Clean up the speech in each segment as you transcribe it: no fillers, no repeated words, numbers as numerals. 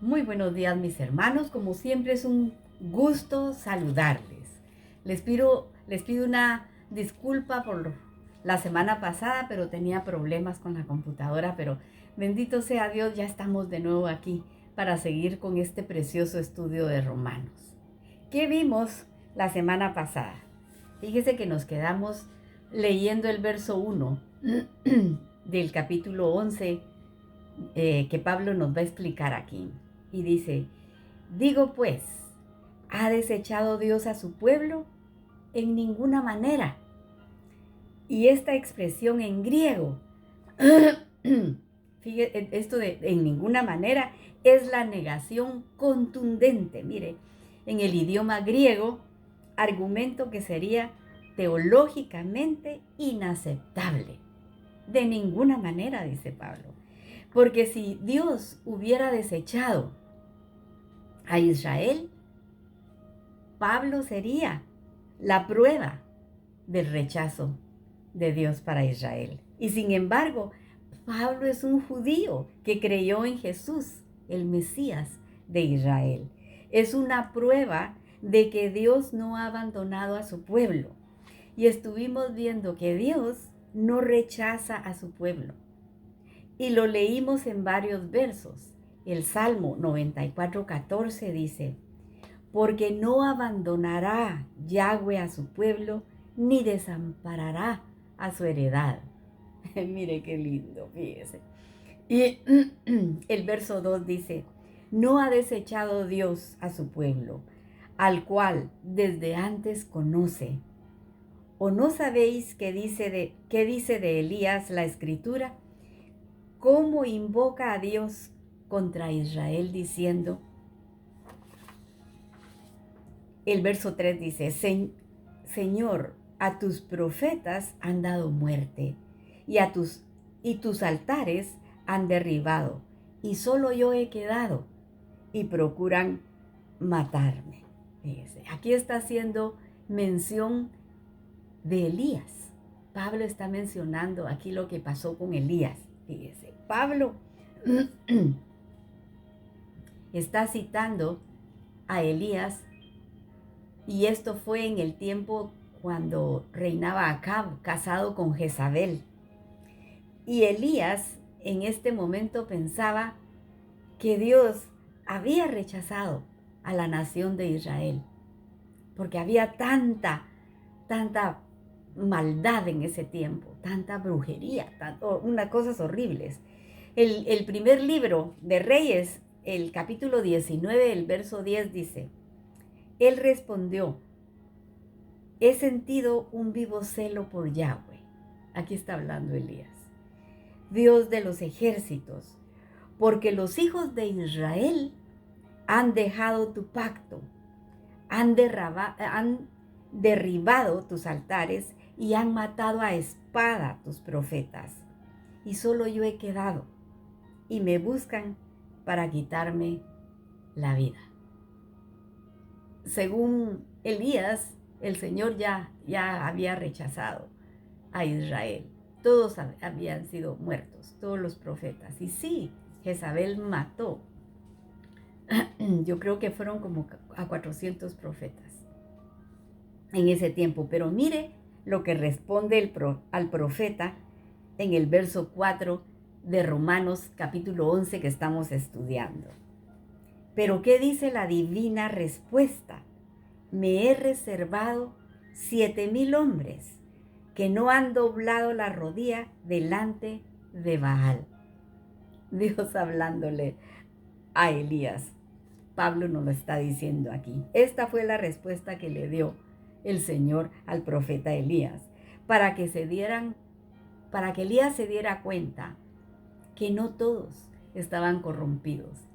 Muy buenos días, mis hermanos. Como siempre es un gusto saludarles. Les pido una disculpa por la semana pasada, pero tenía problemas con la computadora, pero bendito sea Dios, ya estamos de nuevo aquí para seguir con este precioso estudio de Romanos. ¿Qué vimos la semana pasada? Fíjese que nos quedamos leyendo el verso 1 del capítulo 11 que Pablo nos va a explicar aquí. Y dice, digo pues, ¿ha desechado Dios a su pueblo? En ninguna manera. Y esta expresión en griego, fíjate, esto de en ninguna manera es la negación contundente. Mire, en el idioma griego, argumento que sería teológicamente inaceptable. De ninguna manera, dice Pablo. Porque si Dios hubiera desechado a Israel, Pablo sería la prueba del rechazo de Dios para Israel. Y sin embargo, Pablo es un judío que creyó en Jesús, el Mesías de Israel. Es una prueba de que Dios no ha abandonado a su pueblo. Y estuvimos viendo que Dios no rechaza a su pueblo. Y lo leímos en varios versos. El Salmo 94:14 dice, porque no abandonará Yahweh a su pueblo, ni desamparará a su heredad. Mire qué lindo, fíjese. Y el verso 2 dice, no ha desechado Dios a su pueblo, al cual desde antes conoce. ¿O no sabéis qué dice de Elías la Escritura? ¿Cómo invoca a Dios contra Israel diciendo? El verso 3 dice, Señor, a tus profetas han dado muerte y tus altares han derribado, y solo yo he quedado, y procuran matarme. Fíjese, aquí está haciendo mención de Elías. Pablo está mencionando aquí lo que pasó con Elías. Fíjese, Pablo está citando a Elías, y esto fue en el tiempo cuando reinaba Acab, casado con Jezabel. Y Elías en este momento pensaba que Dios había rechazado a la nación de Israel, porque había tanta maldad en ese tiempo, tanta brujería, unas cosas horribles. El primer libro de Reyes, el capítulo 19, el verso 10 dice, él respondió, he sentido un vivo celo por Yahweh. Aquí está hablando Elías, Dios de los ejércitos, porque los hijos de Israel han dejado tu pacto, han derribado tus altares y han matado a espada tus profetas. Y solo yo he quedado, y me buscan para quitarme la vida. Según Elías, el Señor ya había rechazado a Israel. Todos habían sido muertos, todos los profetas. Y sí, Jezabel mató, yo creo que fueron como a 400 profetas en ese tiempo. Pero mire lo que responde al profeta en el verso 4 de Romanos capítulo 11 que estamos estudiando. Pero ¿qué dice la divina respuesta? Me he reservado 7,000 hombres que no han doblado la rodilla delante de Baal. Dios hablándole a Elías. Pablo nos lo está diciendo aquí. Esta fue la respuesta que le dio el Señor al profeta Elías, para que Elías se diera cuenta que no todos estaban corrompidos,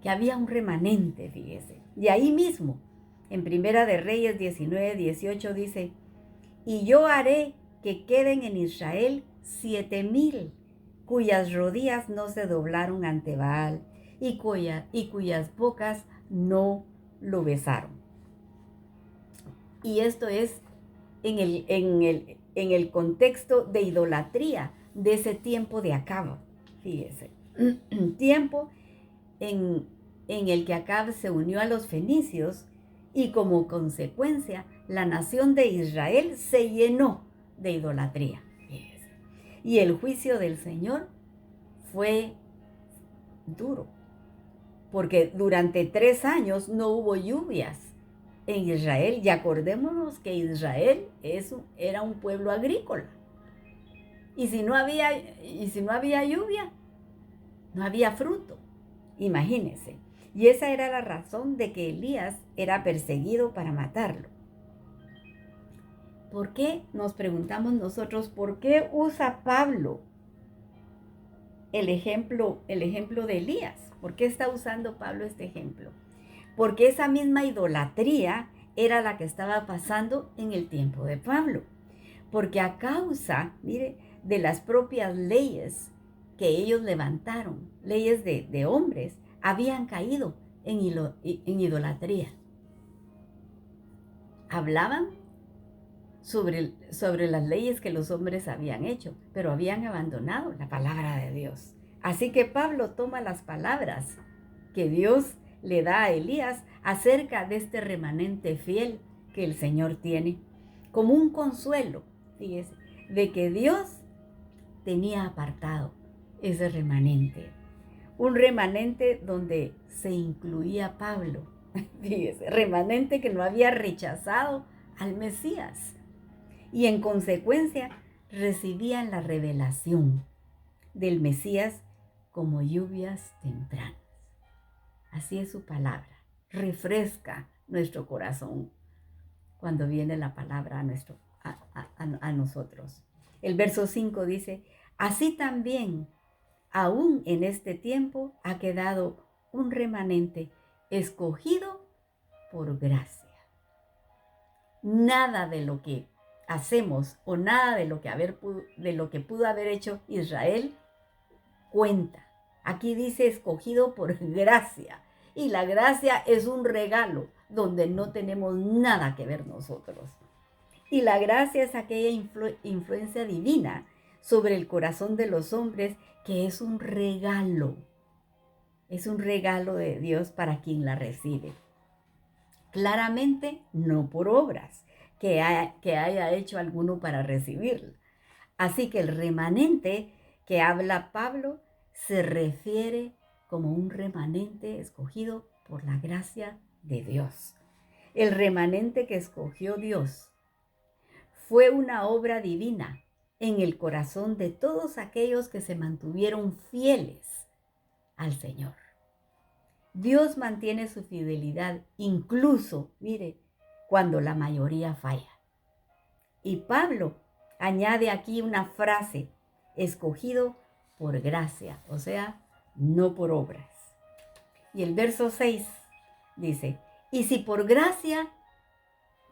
que había un remanente, fíjese. Y ahí mismo, en Primera de Reyes 19:18 dice, y yo haré que queden en Israel 7,000, cuyas rodillas no se doblaron ante Baal y cuyas bocas no lo besaron. Y esto es en el contexto de idolatría de ese tiempo de Acab, fíjese. Tiempo en en el que Acab se unió a los fenicios y como consecuencia la nación de Israel se llenó de idolatría. Y el juicio del Señor fue duro, porque durante 3 años no hubo lluvias en Israel. Y acordémonos que Israel era un pueblo agrícola. Y si no había lluvia, no había fruto. Imagínense. Y esa era la razón de que Elías era perseguido para matarlo. ¿Por qué? Nos preguntamos nosotros, ¿por qué usa Pablo el ejemplo de Elías? ¿Por qué está usando Pablo este ejemplo? Porque esa misma idolatría era la que estaba pasando en el tiempo de Pablo. Porque a causa, mire, de las propias leyes que ellos levantaron, leyes de hombres, habían caído en idolatría. Hablaban sobre las leyes que los hombres habían hecho, pero habían abandonado la palabra de Dios. Así que Pablo toma las palabras que Dios le da a Elías acerca de este remanente fiel que el Señor tiene, como un consuelo, fíjese, de que Dios tenía apartado ese remanente. Un remanente donde se incluía Pablo, fíjese, remanente que no había rechazado al Mesías. Y en consecuencia recibían la revelación del Mesías como lluvias tempranas. Así es su palabra. Refresca nuestro corazón cuando viene la palabra a nosotros. El verso 5 dice, así también, aún en este tiempo, ha quedado un remanente escogido por gracia. Nada de lo que hacemos o nada de lo que pudo haber hecho Israel cuenta. Aquí dice escogido por gracia. Y la gracia es un regalo donde no tenemos nada que ver nosotros. Y la gracia es aquella influencia divina sobre el corazón de los hombres que es un regalo. Es un regalo de Dios para quien la recibe. Claramente no por obras que haya hecho alguno para recibirla. Así que el remanente que habla Pablo se refiere como un remanente escogido por la gracia de Dios. El remanente que escogió Dios fue una obra divina en el corazón de todos aquellos que se mantuvieron fieles al Señor. Dios mantiene su fidelidad incluso, mire, cuando la mayoría falla. Y Pablo añade aquí una frase, escogido por gracia, o sea, no por obras. Y el verso 6 dice, y si por gracia,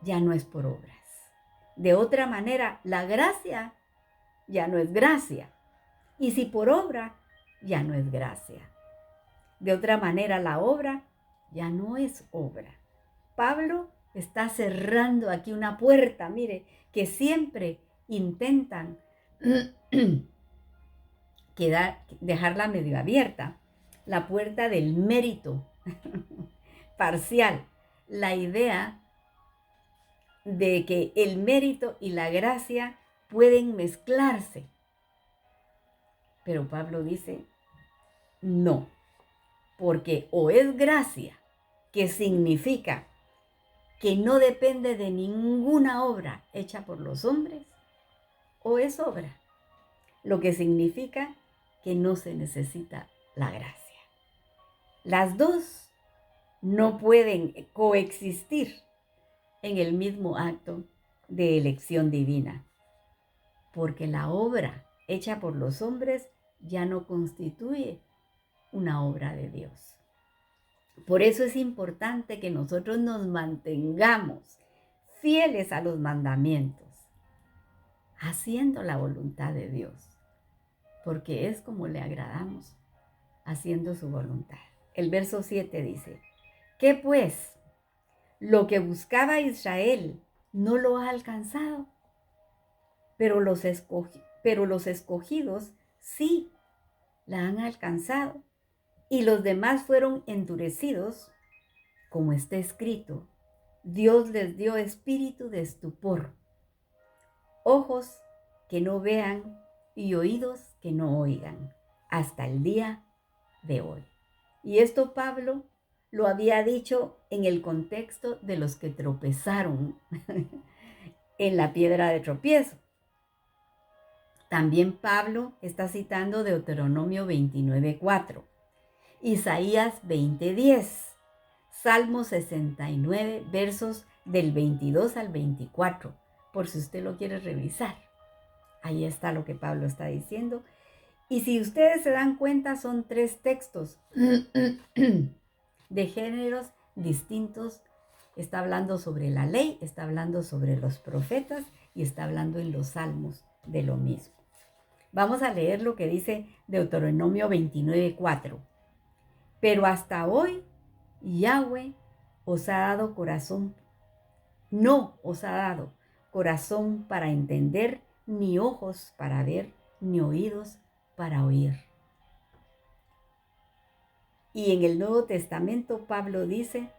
ya no es por obras. De otra manera, la gracia ya no es gracia. Y si por obra, ya no es gracia. De otra manera, la obra ya no es obra. Pablo está cerrando aquí una puerta, mire, que siempre intentan dejarla medio abierta. La puerta del mérito parcial. La idea de que el mérito y la gracia pueden mezclarse. Pero Pablo dice, no, porque o es gracia, que significa que no depende de ninguna obra hecha por los hombres, o es obra, lo que significa que no se necesita la gracia. Las dos no pueden coexistir en el mismo acto de elección divina, porque la obra hecha por los hombres ya no constituye una obra de Dios. Por eso es importante que nosotros nos mantengamos fieles a los mandamientos, haciendo la voluntad de Dios, porque es como le agradamos, haciendo su voluntad. El verso 7 dice, ¿qué pues? Lo que buscaba Israel no lo ha alcanzado, pero los escogidos sí la han alcanzado. y los demás fueron endurecidos, como está escrito, Dios les dio espíritu de estupor, ojos que no vean y oídos que no oigan, hasta el día de hoy. Y esto Pablo lo había dicho en el contexto de los que tropezaron en la piedra de tropiezo. También Pablo está citando Deuteronomio 29:4, Isaías 20:10, Salmo 69, versos del 22 al 24, por si usted lo quiere revisar. Ahí está lo que Pablo está diciendo. Y si ustedes se dan cuenta, son 3 textos de géneros distintos. Está hablando sobre la ley, está hablando sobre los profetas y está hablando en los salmos de lo mismo. Vamos a leer lo que dice Deuteronomio 29:4. Pero hasta hoy Yahweh os ha dado corazón, no os ha dado corazón para entender, ni ojos para ver, ni oídos para oír. Y en el Nuevo Testamento Pablo dice,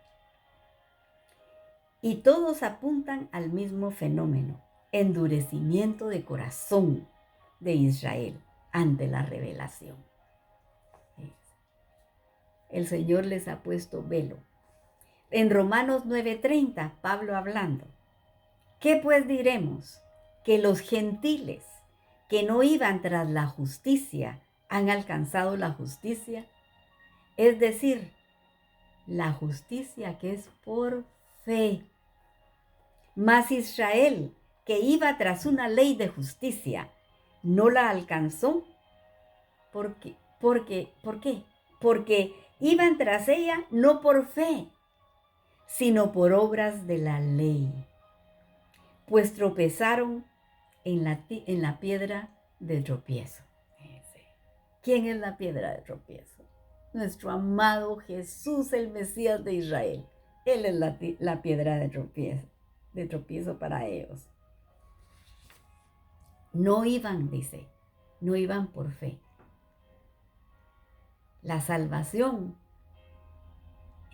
y todos apuntan al mismo fenómeno, endurecimiento de corazón de Israel ante la revelación. El Señor les ha puesto velo. En Romanos 9:30, Pablo hablando, ¿qué pues diremos? Que los gentiles que no iban tras la justicia han alcanzado la justicia, es decir, la justicia que es por fe. Mas Israel, que iba tras una ley de justicia, no la alcanzó. ¿Por qué? ¿Por qué? Porque iban tras ella no por fe, sino por obras de la ley, pues tropezaron en la piedra de tropiezo. ¿Quién es la piedra de tropiezo? Nuestro amado Jesús, el Mesías de Israel. Él es la piedra de tropiezo para ellos. No iban, dice, no iban por fe. La salvación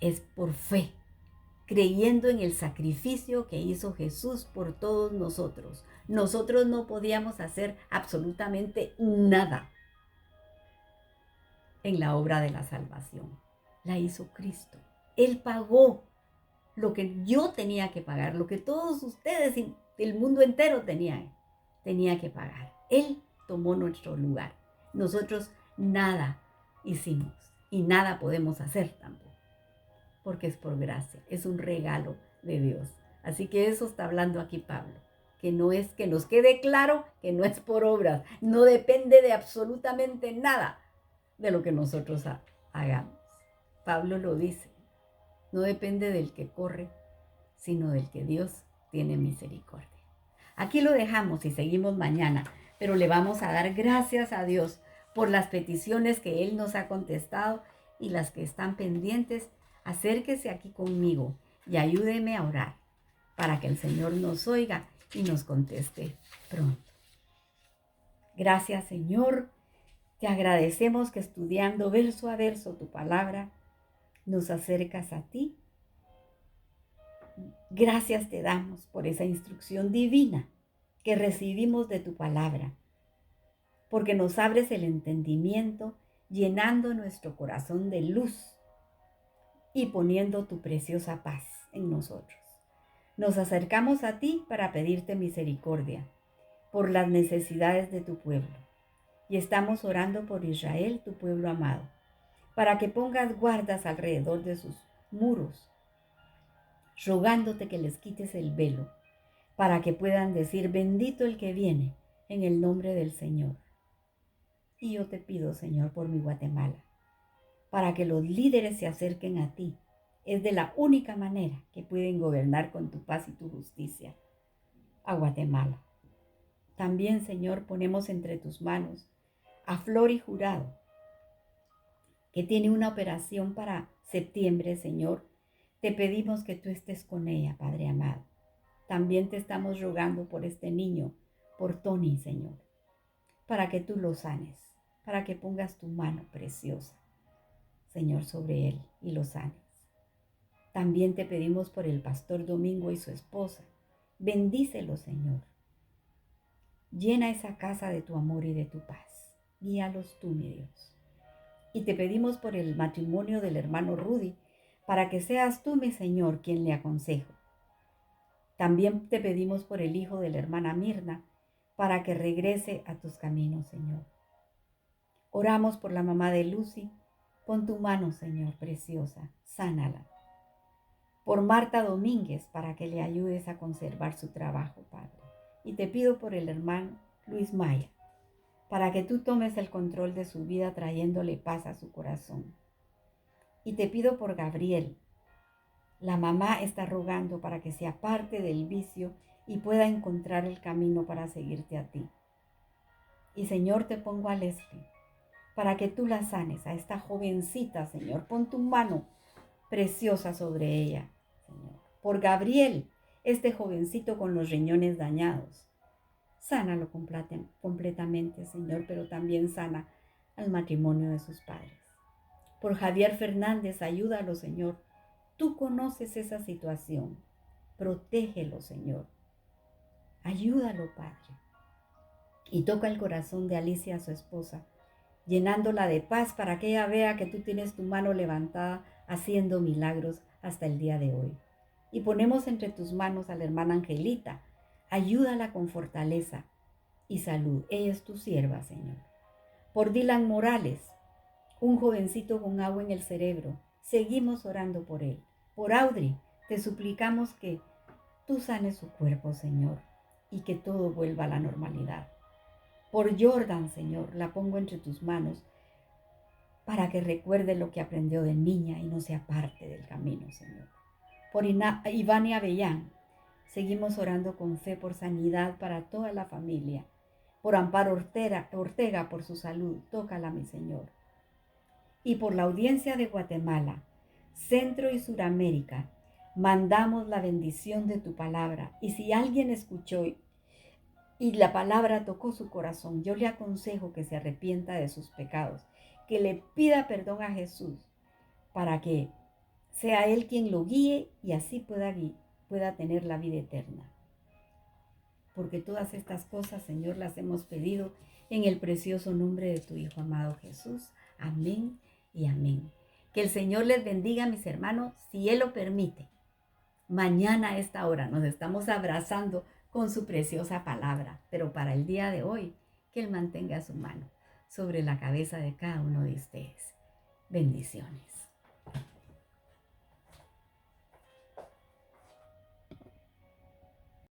es por fe, creyendo en el sacrificio que hizo Jesús por todos nosotros. Nosotros no podíamos hacer absolutamente nada en la obra de la salvación. La hizo Cristo. Él pagó lo que yo tenía que pagar, lo que todos ustedes y el mundo entero tenía que pagar. Él tomó nuestro lugar. Nosotros nada hicimos y nada podemos hacer tampoco, porque es por gracia, es un regalo de Dios. Así que eso está hablando aquí Pablo, que no es, que nos quede claro que no es por obras, no depende de absolutamente nada de lo que nosotros hagamos. Pablo lo dice, no depende del que corre, sino del que Dios tiene misericordia. Aquí lo dejamos y seguimos mañana, pero le vamos a dar gracias a Dios por las peticiones que Él nos ha contestado y las que están pendientes. Acérquese aquí conmigo y ayúdeme a orar para que el Señor nos oiga y nos conteste pronto. Gracias, Señor. Te agradecemos que estudiando verso a verso tu palabra, nos acercas a ti. Gracias te damos por esa instrucción divina que recibimos de tu palabra, porque nos abres el entendimiento, llenando nuestro corazón de luz y poniendo tu preciosa paz en nosotros. Nos acercamos a ti para pedirte misericordia por las necesidades de tu pueblo. Y estamos orando por Israel, tu pueblo amado, para que pongas guardas alrededor de sus muros, rogándote que les quites el velo, para que puedan decir, bendito el que viene en el nombre del Señor. Y yo te pido, Señor, por mi Guatemala, para que los líderes se acerquen a ti. Es de la única manera que pueden gobernar con tu paz y tu justicia a Guatemala. También, Señor, ponemos entre tus manos a Flori Jurado, que tiene una operación para septiembre, Señor. Te pedimos que tú estés con ella, Padre amado. También te estamos rogando por este niño, por Tony, Señor, para que tú lo sanes, para que pongas tu mano preciosa Señor, sobre él y lo sanes. También te pedimos por el pastor Domingo y su esposa. Bendícelo, Señor. Llena esa casa de tu amor y de tu paz. Guíalos tú, mi Dios. Y te pedimos por el matrimonio del hermano Rudy, para que seas tú, mi Señor, quien le aconsejo. También te pedimos por el hijo de la hermana Mirna, para que regrese a tus caminos, Señor. Oramos por la mamá de Lucy. Pon tu mano, Señor, preciosa, sánala. Por Marta Domínguez, para que le ayudes a conservar su trabajo, Padre. Y te pido por el hermano Luis Maya, para que tú tomes el control de su vida trayéndole paz a su corazón. Y te pido por Gabriel. La mamá está rogando para que se aparte del vicio y pueda encontrar el camino para seguirte a ti. Y Señor, te pongo a Leslie, para que tú la sanes, a esta jovencita, Señor. Pon tu mano preciosa sobre ella, Señor. Por Gabriel, este jovencito con los riñones dañados. Sánalo completamente, Señor, pero también sana al matrimonio de sus padres. Por Javier Fernández, ayúdalo, Señor. Tú conoces esa situación. Protégelo, Señor. Ayúdalo, Padre. Y toca el corazón de Alicia, su esposa, llenándola de paz para que ella vea que tú tienes tu mano levantada haciendo milagros hasta el día de hoy. Y ponemos entre tus manos a la hermana Angelita. Ayúdala con fortaleza y salud. Ella es tu sierva, Señor. Por Dylan Morales, un jovencito con agua en el cerebro. Seguimos orando por él. Por Audrey, te suplicamos que tú sanes su cuerpo, Señor, y que todo vuelva a la normalidad. Por Jordan, Señor, la pongo entre tus manos para que recuerde lo que aprendió de niña y no se aparte del camino, Señor. Por Iván y Avellán, seguimos orando con fe por sanidad para toda la familia. Por Amparo Ortega, por su salud, tócala, mi Señor. Y por la audiencia de Guatemala, Centro y Suramérica, mandamos la bendición de tu palabra. Y si alguien escuchó y la palabra tocó su corazón, yo le aconsejo que se arrepienta de sus pecados, que le pida perdón a Jesús para que sea Él quien lo guíe y así pueda tener la vida eterna. Porque todas estas cosas, Señor, las hemos pedido en el precioso nombre de tu Hijo amado Jesús. Amén y amén. Que el Señor les bendiga, mis hermanos, si Él lo permite. Mañana a esta hora nos estamos abrazando con su preciosa palabra, pero para el día de hoy, que Él mantenga su mano sobre la cabeza de cada uno de ustedes. Bendiciones.